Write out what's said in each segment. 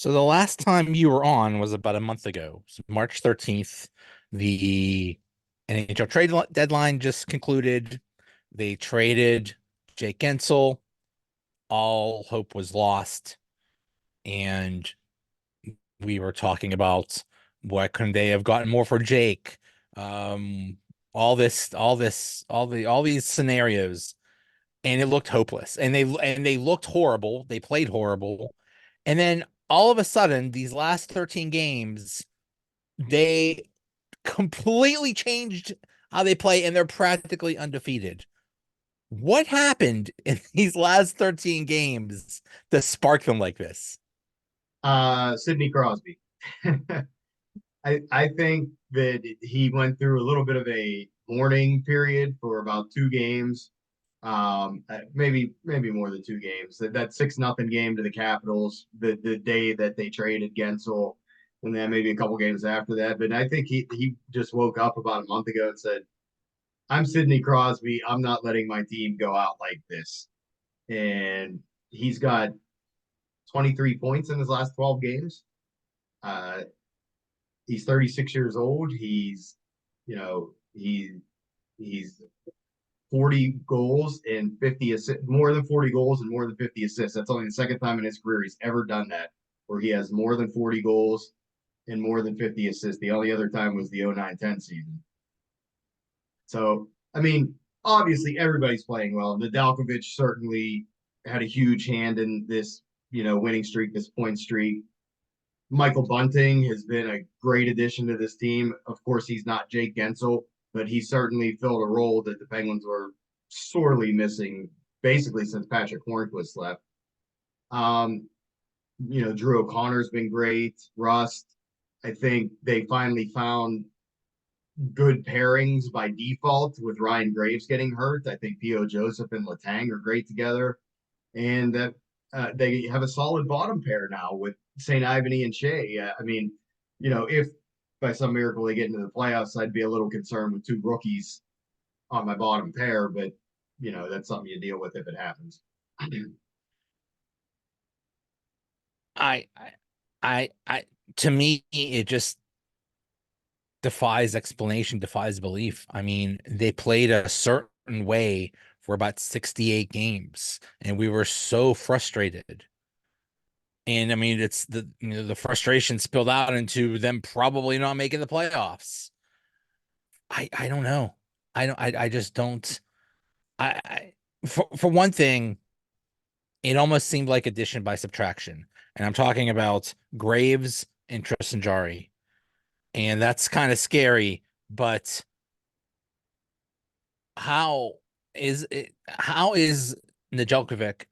So the last time you were on was about a month ago, so March 13th. The NHL deadline just concluded. They traded Jake Gensel. All hope was lost, and we were talking about what couldn't they have gotten more for Jake? Um, all these scenarios, and it looked hopeless. And they looked horrible. They played horrible, and then all of a sudden, these last 13 games, they completely changed how they play, and they're practically undefeated. What happened in these last 13 games to spark them like this? Sidney Crosby. I think that he went through a little bit of a mourning period for about 2 games, maybe more than 2 games. That 6-0 game to the Capitals, the day that they traded Gensel, and then maybe a couple games after that. But I think he just woke up about a month ago and said, "I'm Sidney Crosby. I'm not letting my team go out like this." And he's got 23 points in his last 12 games. Uh, he's 36 years old. You know, he's 40 goals and 50 assists, more than 40 goals and more than 50 assists. That's only the second time in his career he's ever done that, where he has more than 40 goals and more than 50 assists. The only other time was the 09-10 season. So, I mean, obviously everybody's playing well. Nedeljkovic certainly had a huge hand in this, winning streak, this point streak. Michael Bunting has been a great addition to this team. Of course, he's not Jake Gensel, but he certainly filled a role that the Penguins were sorely missing basically since Patrick Hornquist left. Um, Drew O'Connor's been great. Rust, I think they finally found good pairings by default with Ryan Graves getting hurt. I think P.O. Joseph and Letang are great together. And that they have a solid bottom pair now with St. Ivany and Shea. I mean, if by some miracle they get into the playoffs, I'd be a little concerned with two rookies on my bottom pair, but that's something you deal with if it happens. I, I, to me, it just defies explanation, defies belief. I mean, they played a certain way for about 68 games, and we were so frustrated. And I mean, it's the frustration spilled out into them probably not making the playoffs. I don't know. I just don't. For one thing, it almost seemed like addition by subtraction, and I'm talking about Graves and Tristan Jarry, and that's kind of scary. But how is it? How is Nedeljkovic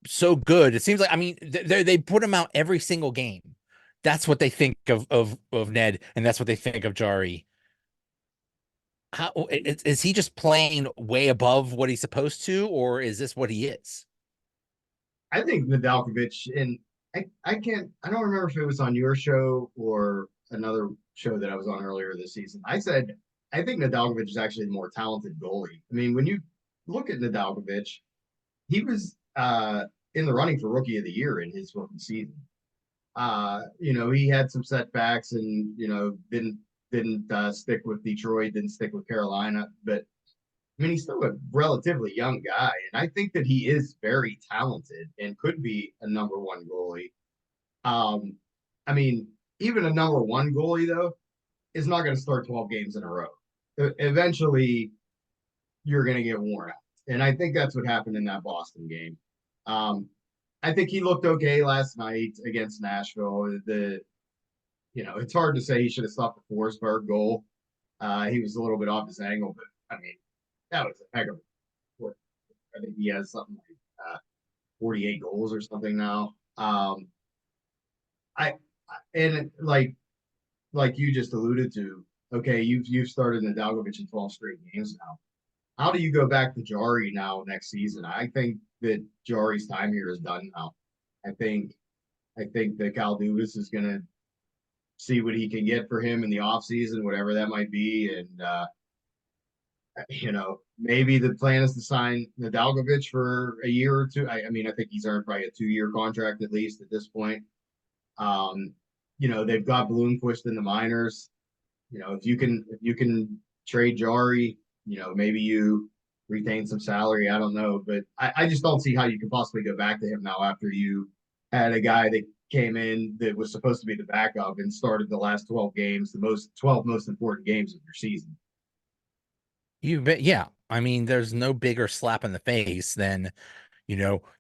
so good? It seems like, I mean, they put him out every single game. That's what they think of Ned, and that's what they think of Jari. How is he just playing way above what he's supposed to, or is this what he is? I think Nedeljkovic, and I don't remember if it was on your show or another show that I was on earlier this season. I said I think Nedeljkovic is actually the more talented goalie. I mean, when you look at Nedeljkovic, he was in the running for Rookie of the Year in his rookie season. He had some setbacks and didn't stick with Detroit, didn't stick with Carolina, but I mean, he's still a relatively young guy, and I think that he is very talented and could be a number one goalie. Um, I mean, even a number one goalie though is not going to start 12 games in a row. Eventually, you're going to get worn out, and I think that's what happened in that Boston game. Um, I think he looked okay last night against Nashville. It's hard to say he should have stopped the Forsberg goal. He was a little bit off his angle, but I mean, that was a heck of a. I think he has something like 48 goals or something now. I and like you just alluded to. Okay, you've started Nedeljkovic in 12 straight games now. How do you go back to Jari now next season? I think that Jari's time here is done now. I think I think that Cal Dubas is going to see what he can get for him in the offseason, whatever that might be, and Maybe the plan is to sign Nadalkovich for a year or two. I mean, I think he's earned probably a 2-year contract at least at this point. Um, they've got Bloomquist in the minors. If you can trade Jari, maybe you retain some salary. I don't know, but I just don't see how you can possibly go back to him now after you had a guy that came in that was supposed to be the backup and started the last 12 games, the most 12 most important games of your season. You bet. Yeah. I mean, there's no bigger slap in the face than,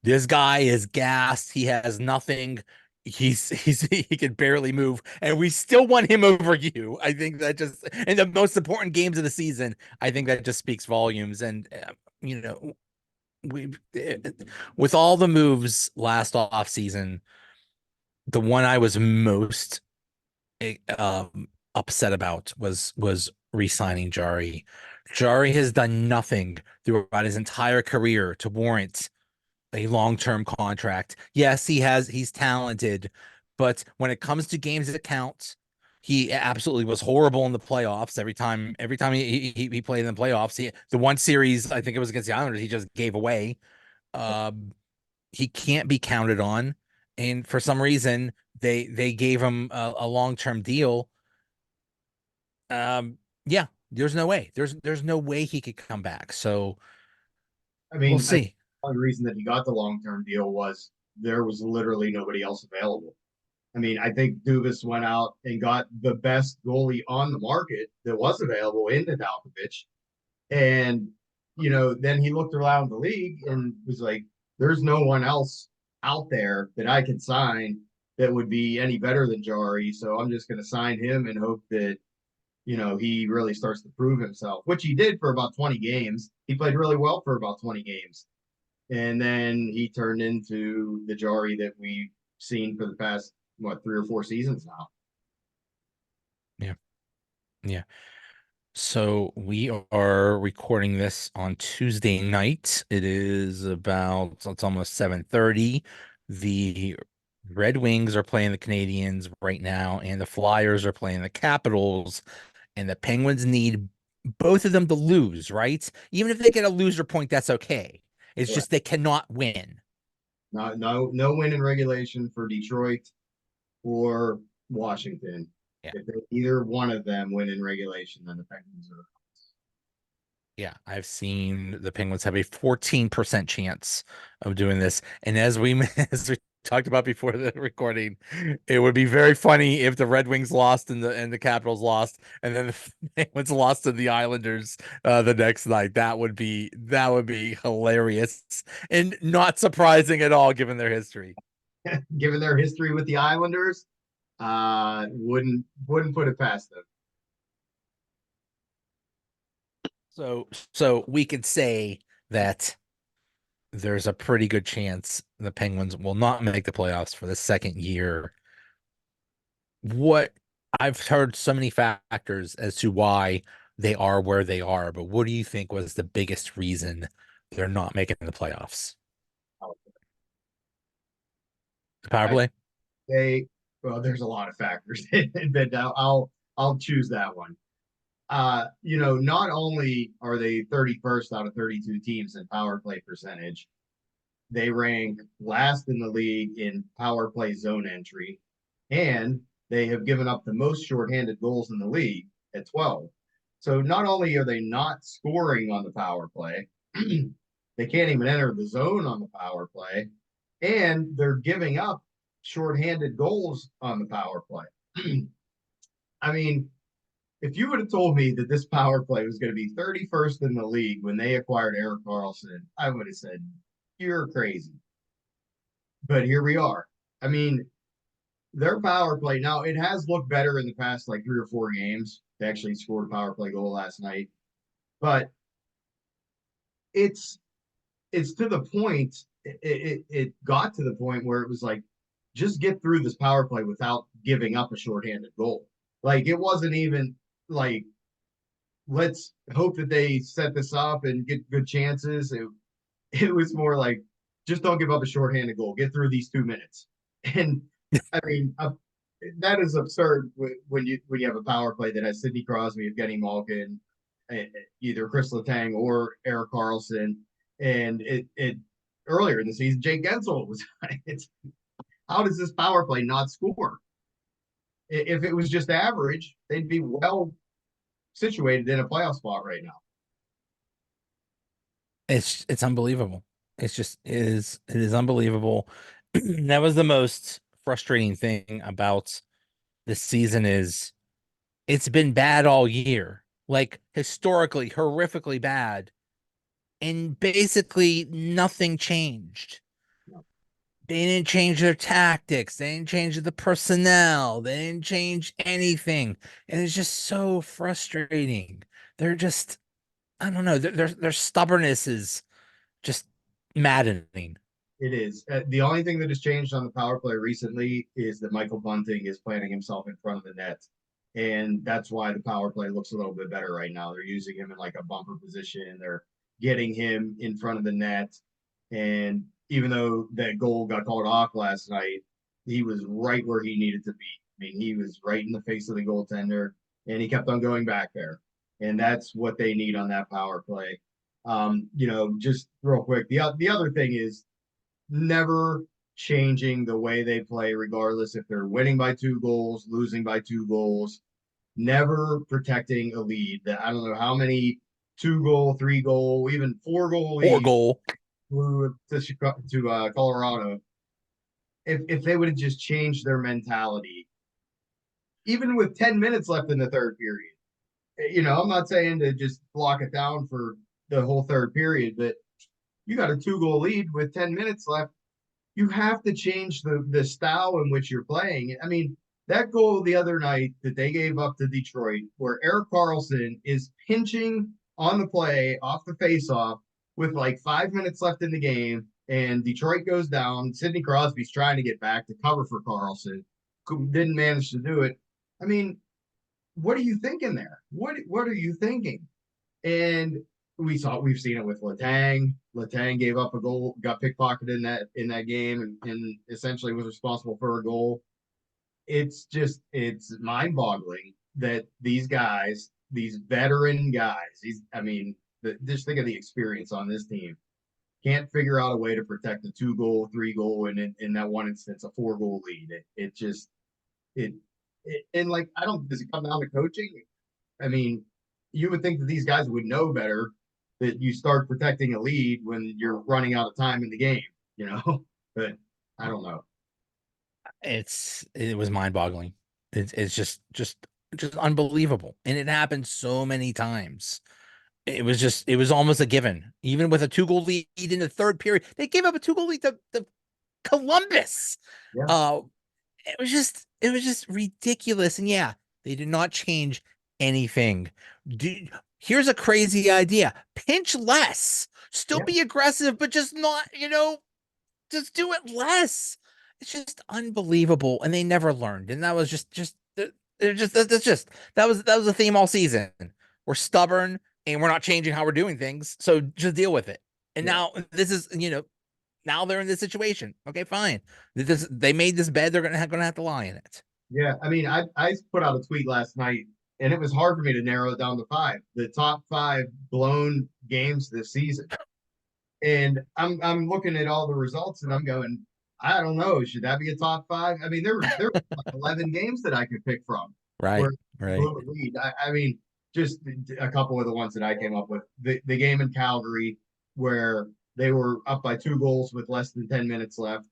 this guy is gassed. He has nothing. He can barely move, and we still want him over you. I think that just in the most important games of the season, I think that just speaks volumes. And you know, we with all the moves last off season, the one I was most upset about was re-signing Jari. Jari has done nothing throughout his entire career to warrant a long-term contract. Yes, he's talented, but when it comes to games that count, he absolutely was horrible in the playoffs. Every time he played in the playoffs, the one series, I think it was against the Islanders, he just gave away. Um, he can't be counted on, and for some reason they gave him a long-term deal. Yeah, there's no way. There's no way he could come back. So I we'll mean, I think see. the only reason that he got the long term deal was there was literally nobody else available. I mean, I think Dubas went out and got the best goalie on the market that was available in Nadalkovich. And, then he looked around the league and was like, there's no one else out there that I could sign that would be any better than Jari. So I'm just going to sign him and hope that, he really starts to prove himself, which he did for about 20 games. He played really well for about 20 games. And then he turned into the Jari that we've seen for the past, what, 3 or 4 seasons now. Yeah. Yeah. So we are recording this on Tuesday night. It's almost 7:30. The Red Wings are playing the Canadians right now, and the Flyers are playing the Capitals, and the Penguins need both of them to lose, right? Even if they get a loser point, that's okay. It's Correct. just they cannot win. No win in regulation for Detroit or Washington. Yeah. If either one of them win in regulation, then the Penguins are. Yeah, I've seen the Penguins have a 14% chance of doing this. And as we as we talked about before the recording, it would be very funny if the Red Wings lost and the Capitals lost, and then the Penguins lost to the Islanders the next night. That would be hilarious and not surprising at all given their history. Given their history with the Islanders, wouldn't put it past them. So we could say that there's a pretty good chance the Penguins will not make the playoffs for the second year. What I've heard so many factors as to why they are where they are, but what do you think was the biggest reason they're not making the playoffs? The power I play? they well, there's a lot of factors, but I'll choose that one. Not only are they 31st out of 32 teams in power play percentage, they rank last in the league in power play zone entry, and they have given up the most shorthanded goals in the league at 12. So not only are they not scoring on the power play, they can't even enter the zone on the power play, and they're giving up shorthanded goals on the power play. I mean, if you would have told me that this power play was going to be 31st in the league when they acquired Erik Karlsson, I would have said, you're crazy. But here we are. I mean, their power play now it has looked better in the past like 3 or 4 games. They actually scored a power play goal last night, but it's it's to the point. It got to the point where it was like, just get through this power play without giving up a shorthanded goal. Like it wasn't even like, let's hope that they set this up and get good chances. It was more like, just don't give up a shorthanded goal. Get through these 2 minutes. And I mean, that is absurd when you have a power play that has Sidney Crosby, Evgeny Malkin, either Chris Letang or Erik Karlsson. And it earlier in the season, Jake Gensel was. It's, how does this power play not score? If it was just average, they'd be well situated in a playoff spot right now. It's unbelievable. It is unbelievable. That was the most frustrating thing about this season is it's been bad all year. Like historically, horrifically bad. And basically nothing changed. They didn't change their tactics. They didn't change the personnel. They didn't change anything. And it's just so frustrating. They're just, I don't know, their stubbornness is just maddening. It is. The only thing that has changed on the power play recently is that Michael Bunting is planting himself in front of the net. And that's why the power play looks a little bit better right now. They're using him in like a bumper position. They're getting him in front of the net. And even though that goal got called off last night, he was right where he needed to be. I mean, he was right in the face of the goaltender and he kept on going back there. And that's what they need on that power play. Just real quick, the other thing is never changing the way they play, regardless if they're winning by 2 goals, losing by 2 goals, never protecting a lead. That I don't know how many 2 goal, 3 goal, even 4 goal Or leads goal. flew to Colorado. If they would have just changed their mentality, even with 10 minutes left in the third period. I'm not saying to just lock it down for the whole third period, but you got a 2 goal lead with 10 minutes left. You have to change the style in which you're playing. I mean, that goal the other night that they gave up to Detroit, where Erik Karlsson is pinching on the play off the faceoff with like 5 minutes left in the game, and Detroit goes down. Sidney Crosby's trying to get back to cover for Karlsson, didn't manage to do it. I mean, what are you thinking there? What are you thinking? And we've seen it with Letang. Letang gave up a goal, got pickpocketed in that game, and essentially was responsible for a goal. It's mind boggling that these guys, these veteran guys, just think of the experience on this team. Can't figure out a way to protect a 2 goal, 3 goal, and in that one instance, a 4 goal lead. It just it, and like I don't does it come down to coaching? I mean, you would think that these guys would know better that you start protecting a lead when you're running out of time in the game, you know? But I don't know. It was mind-boggling. It's just unbelievable. And it happened so many times. It was almost a given. Even with a 2 goal lead in the third period, they gave up a 2 goal lead to Columbus. Yeah, Uh, it was just ridiculous. And yeah, they did not change anything. Here's a crazy idea. Pinch less. Still yeah, be aggressive, but just not, just do it less. It's just unbelievable. And they never learned. And that was they're just that's just that was the theme all season. We're stubborn and we're not changing how we're doing things. So just deal with it. And yeah, now this is, now they're in this situation. Okay, fine. They made this bed. They're gonna have to lie in it. yeah. I mean, I put out a tweet last night, and it was hard for me to narrow it down to five. The top five blown games this season, and I'm looking at all the results, and I'm going, I don't know, should that be a top five? I mean, there were like 11 games that I could pick from Right, where right. blew a lead. I mean, just a couple of the ones that I came up with. The game in Calgary where they were up by 2 goals with less than 10 minutes left.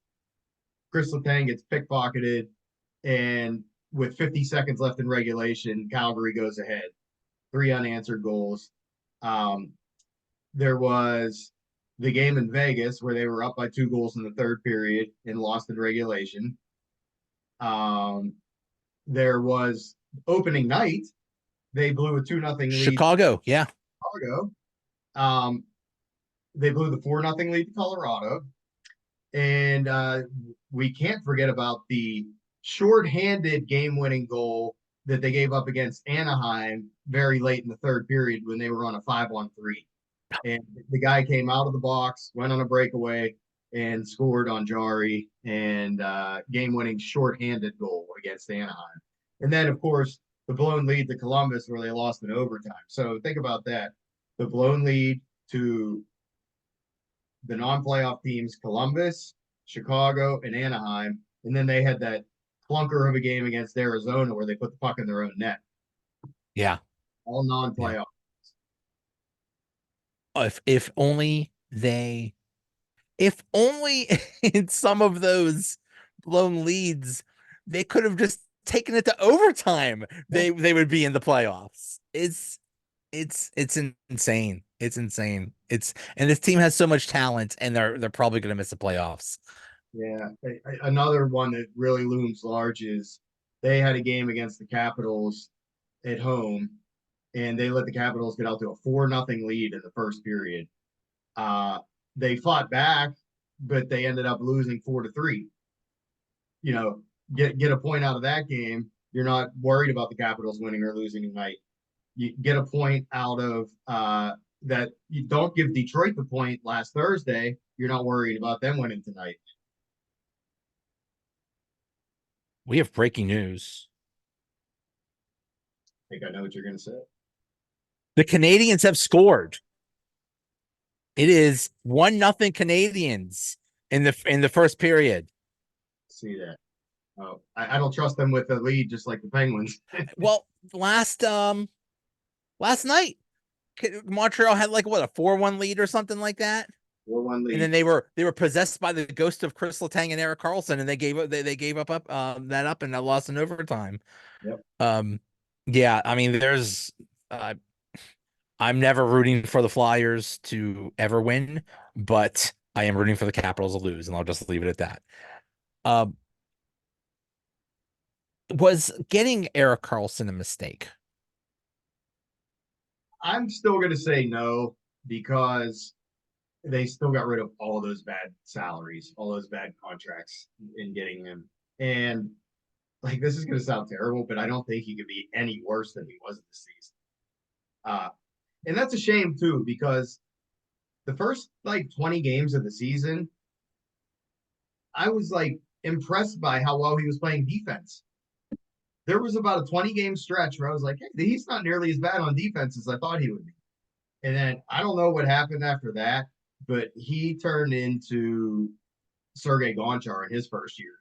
Chris Letang gets pickpocketed, and with 50 seconds left in regulation, Calgary goes ahead. 3 unanswered goals. Um, there was the game in Vegas where they were up by 2 goals in the third period and lost in regulation. Um, there was opening night. They blew a 2-0 lead to Chicago, yeah. Chicago. Um, they blew the 4-0 lead to Colorado. And we can't forget about the shorthanded game-winning goal that they gave up against Anaheim very late in the third period when they were on a 5-on-3. And the guy came out of the box, went on a breakaway, and scored on Jarry and game-winning shorthanded goal against Anaheim. And then, of course, the blown lead to Columbus where they lost in overtime. So think about that. The blown lead to the non-playoff teams, Columbus, Chicago, and Anaheim. And then they had that clunker of a game against Arizona where they put the puck in their own net. Yeah. All Yeah. non-playoff. If only they if only in some of those blown leads they could have just taken it to overtime, Yeah. they would be in the playoffs. It's insane. It's insane. It's and this team has so much talent and they're probably going to miss the playoffs. Yeah. Another one that really looms large is they had a game against the Capitals at home, and they let the Capitals get out to a 4-0 lead in the first period. Uh, they fought back, but they ended up losing 4-3. You know, get a point out of that game. You're not worried about the Capitals winning or losing tonight. You get a point out of that. You don't give Detroit the point last Thursday. You're not worried about them winning tonight. We have breaking news. I think I know what you're going to say. The Canadians have scored. It is 1-0 Canadians in the first period. See that. Oh, I don't trust them with the lead, just like the Penguins. Well, last night Montreal had like what a 4-1 lead or something like that. 4-1 And then lead. they were possessed by the ghost of Chris Letang and Erik Karlsson, and they gave up that up and that lost in overtime. Yep. Yeah, I mean, uh, I'm never rooting for the Flyers to ever win, but I am rooting for the Capitals to lose, and I'll just leave it at that. Um, was getting Erik Karlsson a mistake? I'm still going to say no because they still got rid of all those bad salaries, all those bad contracts in getting him. And like this is going to sound terrible, but I don't think he could be any worse than he was this season. And that's a shame too, because the first like 20 games of the season, I was like impressed by how well he was playing defense. There was about a 20 game stretch where I was like, hey, he's not nearly as bad on defense as I thought he would be. And then I don't know what happened after that, but he turned into Sergei Gonchar in his first year,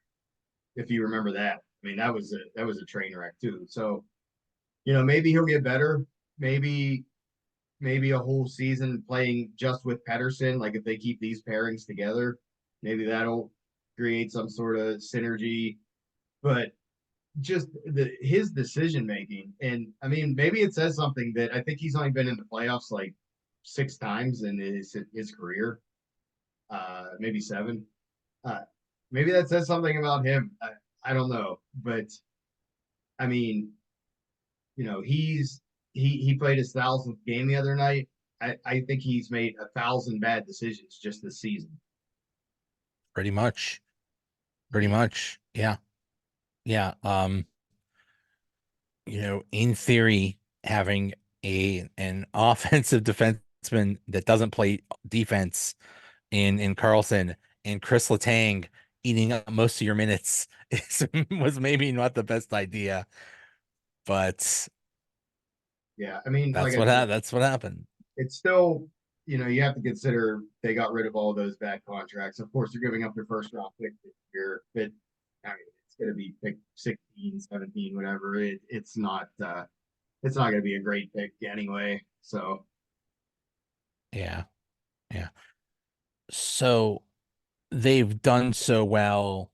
if you remember that. I mean, that was a train wreck too. So, maybe he'll get better. Maybe a whole season playing just with Pedersen, like if they keep these pairings together, maybe that'll create some sort of synergy. But just his decision making, and I mean, maybe it says something that I think he's only been in the playoffs like 6 times in his career, maybe 7. Uh, maybe that says something about him. I don't know, but I mean, he played his 1,000th game the other night. I think he's made 1,000 bad decisions just this season. Pretty much. Pretty much. Yeah. Yeah. In theory, having an offensive defenseman that doesn't play defense in Karlsson and Chris Letang eating up most of your minutes was maybe not the best idea, but Yeah, I mean, like I said, that's what happened. it's still, you have to consider they got rid of all those bad contracts. Of course, they're giving up their first round pick this year, but I mean, it's going to be pick 16, 17, whatever. It's not going to be a great pick anyway. So Yeah. Yeah. So they've done so well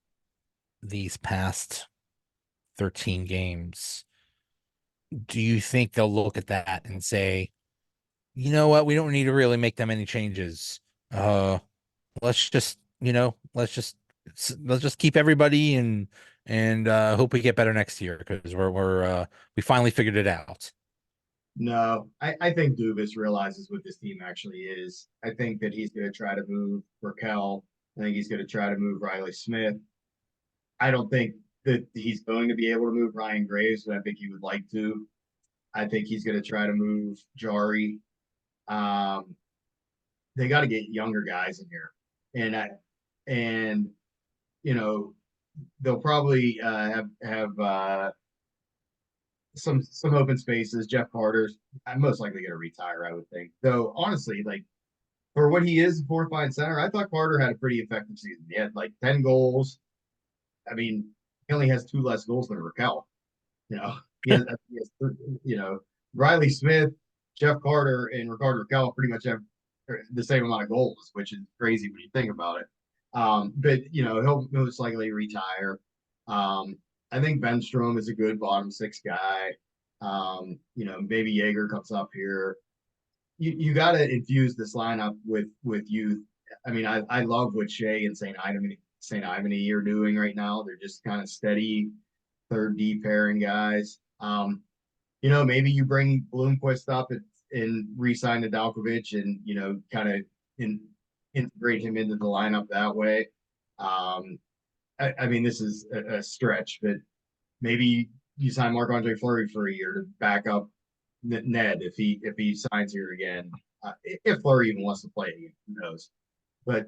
these past 13 games. Do you think they'll look at that and say, you know what, we don't need to really make that many changes. Let's just, let's just keep everybody and hope we get better next year because we finally figured it out. no, I think Dubas realizes what this team actually is. I think that he's going to try to move Raquel. I think he's going to try to move Riley Smith. I don't think that he's going to be able to move Ryan Graves, but I think he would like to. I think he's going to try to move Jarry. Um, they got to get younger guys in here, and you know they'll probably have some open spaces. Jeff Carter's I'm most likely going to retire, I would think. Though honestly, like for what he is, fourth line center, I thought Carter had a pretty effective season. He had like 10 goals. I mean, he only has two less goals than Raquel. You know, he has you know Riley Smith, Jeff Carter, and Ricardo Raquel pretty much have the same amount of goals, which is crazy when you think about it. But he'll most likely retire. Um, I think Benstrom is a good bottom six guy. Maybe Jaeger comes up here. You got to infuse this lineup with youth. I mean, I love what Shea and St. Ivany are doing right now. They're just kind of steady third D pairing guys. Maybe you bring Bloomquist up and re-sign Nadalkovich and kind of integrate him into the lineup that way. I mean, this is a stretch, but maybe you sign Marc-Andre Fleury for a year to back up Ned if he signs here again. If Fleury even wants to play again, who knows? But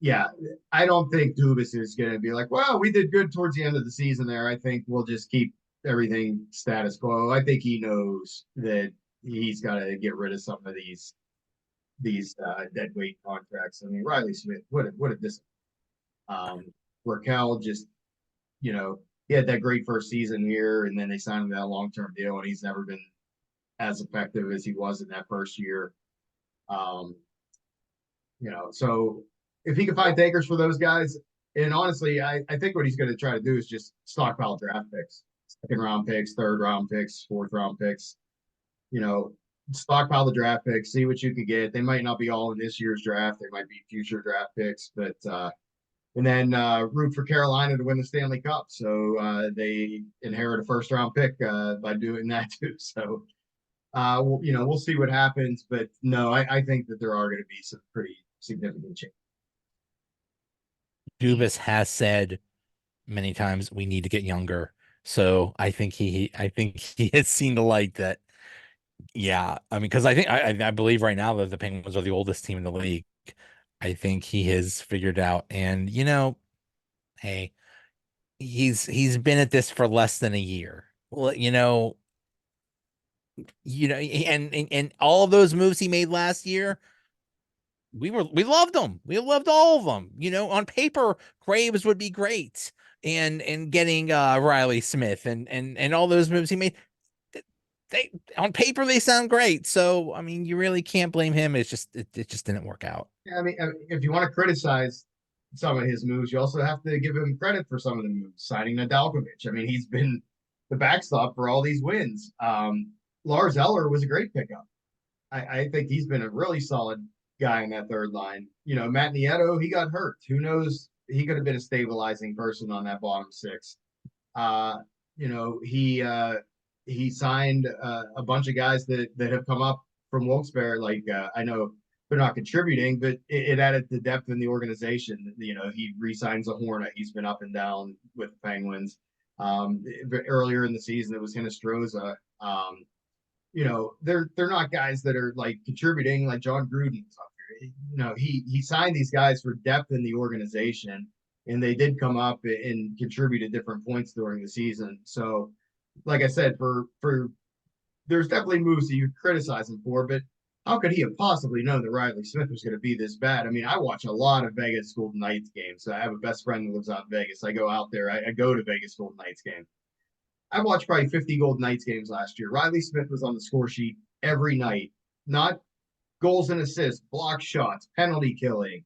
yeah, I don't think Dubas is going to be like, well, we did good towards the end of the season there. I think we'll just keep everything status quo. I think he knows that he's got to get rid of some of these dead weight contracts. I mean, Riley Smith, what a disappointment. Raquel just, he had that great first season here, and then they signed him that long-term deal, and he's never been as effective as he was in that first year. Um, so if he can find takers for those guys, and honestly, I think what he's going to try to do is just stockpile draft picks, second round picks, third round picks, fourth round picks. Stockpile the draft picks, see what you can get. They might not be all in this year's draft; they might be future draft picks, but and then root for Carolina to win the Stanley Cup. So they inherit a first round pick by doing that too. So we'll see what happens, but no, I think that there are going to be some pretty significant changes. Dubas has said many times we need to get younger. So I think he has seen the light that yeah, I mean because I believe right now that the Penguins are the oldest team in the league. I think he has figured out and hey, he's been at this for less than a year. Well, and all of those moves he made last year, we loved them. We loved all of them. On paper, Graves would be great. And getting Riley Smith and all those moves he made, they on paper they sound great. So I mean, you really can't blame him. It just didn't work out. Yeah, I mean, if you want to criticize some of his moves, you also have to give him credit for some of the moves. Signing Nadalkovich, I mean, he's been the backstop for all these wins. Lars Eller was a great pickup. I think he's been a really solid guy in that third line. Matt Nieto, he got hurt. Who knows? He could have been a stabilizing person on that bottom six. Uh, he signed a bunch of guys that have come up from Wilkes-Barre. Like I know they're not contributing, but it added the depth in the organization. He re-signs a Hornet. He's been up and down with the Penguins. Earlier in the season, it was Hinostroza. They're not guys that are like contributing like John Gruden. He signed these guys for depth in the organization, and they did come up and contribute at different points during the season. So, like I said, for there's definitely moves that you criticize him for, but how could he have possibly known that Riley Smith was going to be this bad? I mean, I watch a lot of Vegas Golden Knights games. I have a best friend that lives out in Vegas. I go out there. I go to Vegas Golden Knights games. I watched probably 50 Golden Knights games last year. Riley Smith was on the score sheet every night, not goals and assists, block shots, penalty killing.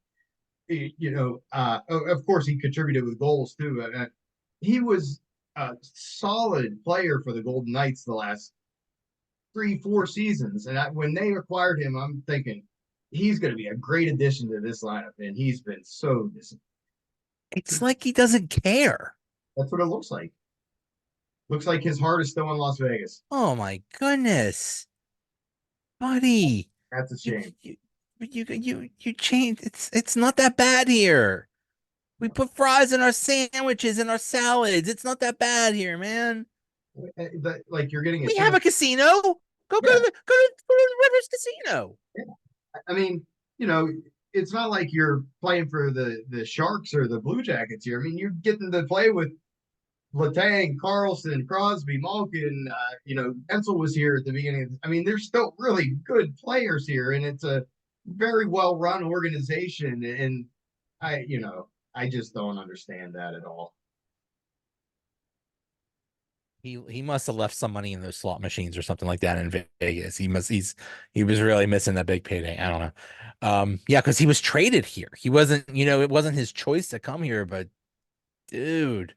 Of course, he contributed with goals too. He was a solid player for the Golden Knights the last 3, 4 seasons. And when they acquired him, I'm thinking he's going to be a great addition to this lineup. And he's been so disappointing. It's like he doesn't care. That's what it looks like. Looks like his heart is still in Las Vegas. Oh my goodness, buddy. That's a You shame. you changed. It's not that bad here. We put fries in our sandwiches and our salads. It's not that bad here, man. Like you're getting a We have chance. a casino. Go Yeah. go to the Rivers Casino. Yeah. I mean, it's not like you're playing for the Sharks or the Blue Jackets here. I mean, you're getting to play with Letang, Carlson, Crosby, Malkin, Ensel was here at the beginning. I mean, there's still really good players here, and it's a very well run organization. And I just don't understand that at all. He must have left some money in those slot machines or something like that in Vegas. He was really missing that big payday. I don't know. Yeah, because he was traded here. He wasn't, it wasn't his choice to come here, but dude,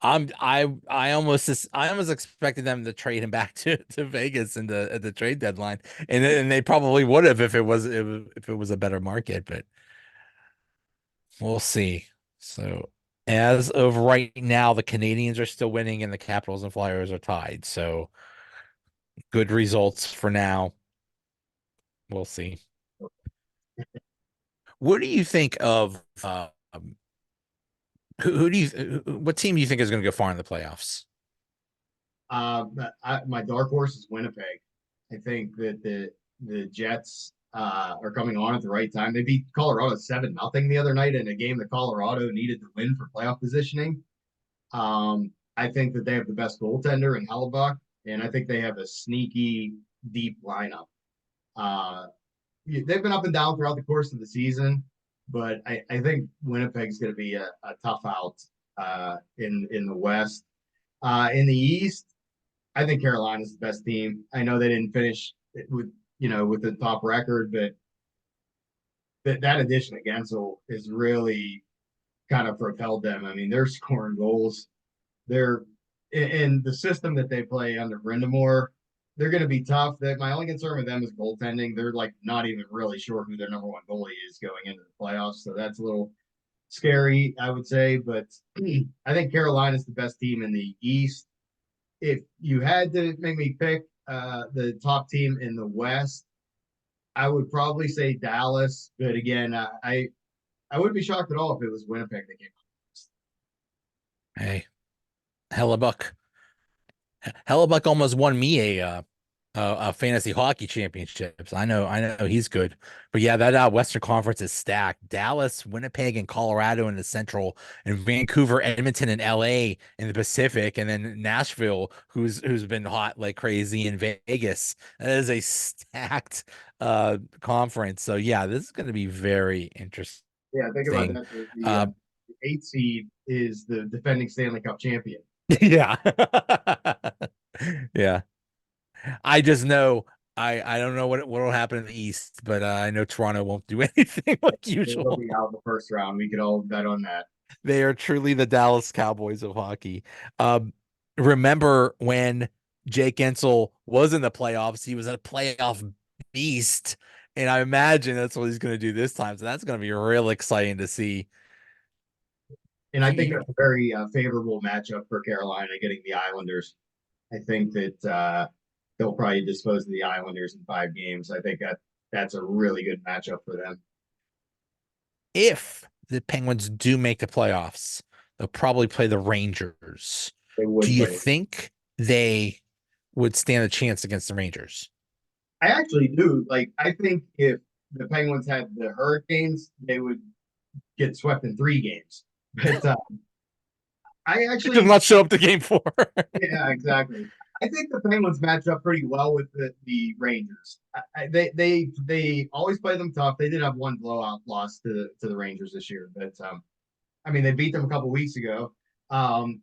I almost expected them to trade him back to Vegas in the at the trade deadline. And they probably would have if it was a better market, but we'll see. So as of right now, the Canadians are still winning and the Capitals and Flyers are tied. So good results for now. We'll see. What do you think of who do what team do you think is going to go far in the playoffs? My dark horse is Winnipeg. I think that the Jets are coming on at the right time. They beat Colorado 7-0 the other night in a game that Colorado needed to win for playoff positioning. I think that they have the best goaltender in Hellebuck, and I think they have a sneaky deep lineup. Uh, they've been up and down throughout the course of the season, but I think Winnipeg's going to be a tough out in the West. In the East, I think Carolina's the best team. I know they didn't finish with the top record, but that addition of Gensel is really kind of propelled them. I mean, they're scoring goals. They're in the system that they play under Brindamore. They're going to be tough. That my only concern with them is goaltending. They're like not even really sure who their number one goalie is going into the playoffs, so that's a little scary, I would say. But I think Carolina's the best team in the East. If you had to make me pick the top team in the West, I would probably say Dallas. But again, I wouldn't be shocked at all if it was Winnipeg that came Hey, Hellebuck. Hellebuck almost won me a fantasy hockey championships. I know he's good. But yeah, that Western Conference is stacked. Dallas, Winnipeg, and Colorado in the Central, and Vancouver, Edmonton, and LA in the Pacific, and then Nashville, who's been hot like crazy in Vegas. That is a stacked conference. So yeah, this is going to be very interesting. Yeah, think about that. Uh, The eighth seed is the defending Stanley Cup champion. yeah. Yeah. I just know I don't know what will happen in the East, but I know Toronto won't do anything like They'll usual. be out in the first round. We could all bet on that. They are truly the Dallas Cowboys of hockey. Um, remember when Jake Ensel was in the playoffs? He was a playoff beast, and I imagine that's what he's going to do this time. So that's going to be real exciting to see. And I think that's a very favorable matchup for Carolina getting the Islanders. I think that they'll probably dispose of the Islanders in 5 games. I think that's a really good matchup for them. If the Penguins do make the playoffs, they'll probably play the Rangers. They Do would you play. think they would stand a chance against the Rangers? I actually do. Like, I think if the Penguins had the Hurricanes, they would get swept in 3 games. But I Does actually, not show up to game four. yeah, exactly. I think the Penguins match up pretty well with the Rangers. They always play them tough. They did have one blowout loss to the Rangers this year, but I mean they beat them a couple weeks ago. Um,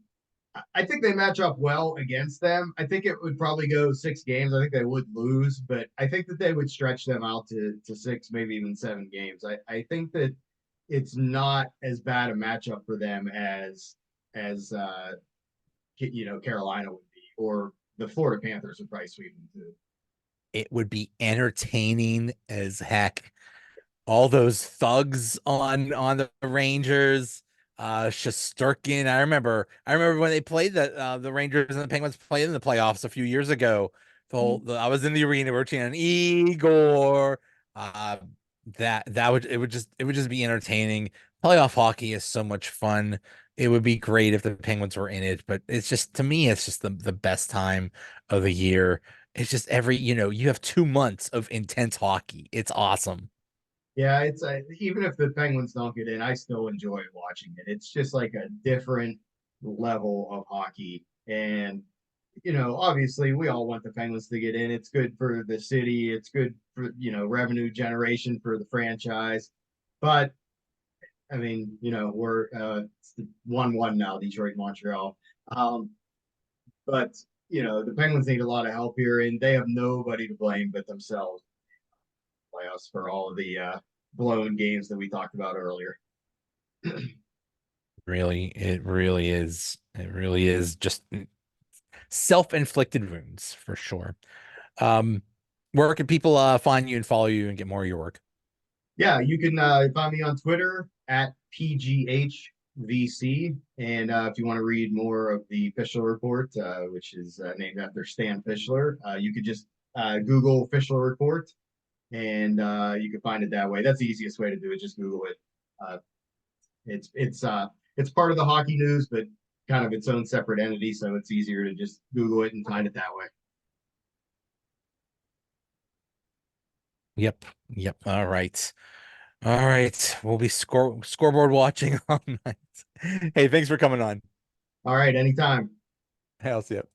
I think they match up well against them. I think it would probably go 6 games. I think they would lose, but I think that they would stretch them out to 6, maybe even 7 games. I think that it's not as bad a matchup for them as Carolina would be, or the Florida Panthers would probably sweep them too. It would be entertaining as heck. All those thugs on the Rangers, Shesterkin. I remember when they played the Rangers and the Penguins played in the playoffs a few years ago. I was in the arena, we were chanting Igor. Uh, that would it would just be entertaining. Playoff hockey is so much fun. It would be great if the Penguins were in it, but it's just to me, it's just the best time of the year. It's just you have 2 months of intense hockey. It's awesome. Yeah, it's even if the Penguins don't get in, I still enjoy watching it. It's just like a different. level of hockey. And obviously we all want the Penguins to get in. It's good for the city. It's good for, revenue generation for the franchise. But I mean, we're it's 1-1 now, Detroit, Montreal. Um, but the Penguins need a lot of help here, and they have nobody to blame but themselves. Playoffs for all of the blown games that we talked about earlier. Really, it really is. It really is just self-inflicted wounds for sure. Um, where can people find you and follow you and get more of your work? Yeah, you can find me on Twitter at PGHVC. And if you want to read more of the Fischler Report, which is named after Stan Fischler, you could just Google Fischler Report and you can find it that way. That's the easiest way to do it. Just Google it. Uh, it's part of the hockey news, but kind of its own separate entity, so it's easier to just Google it and find it that way. Yep. Yep. All right. All right. We'll be scoreboard watching all night. Hey, thanks for coming on. All right, anytime. Hey, I'll see you.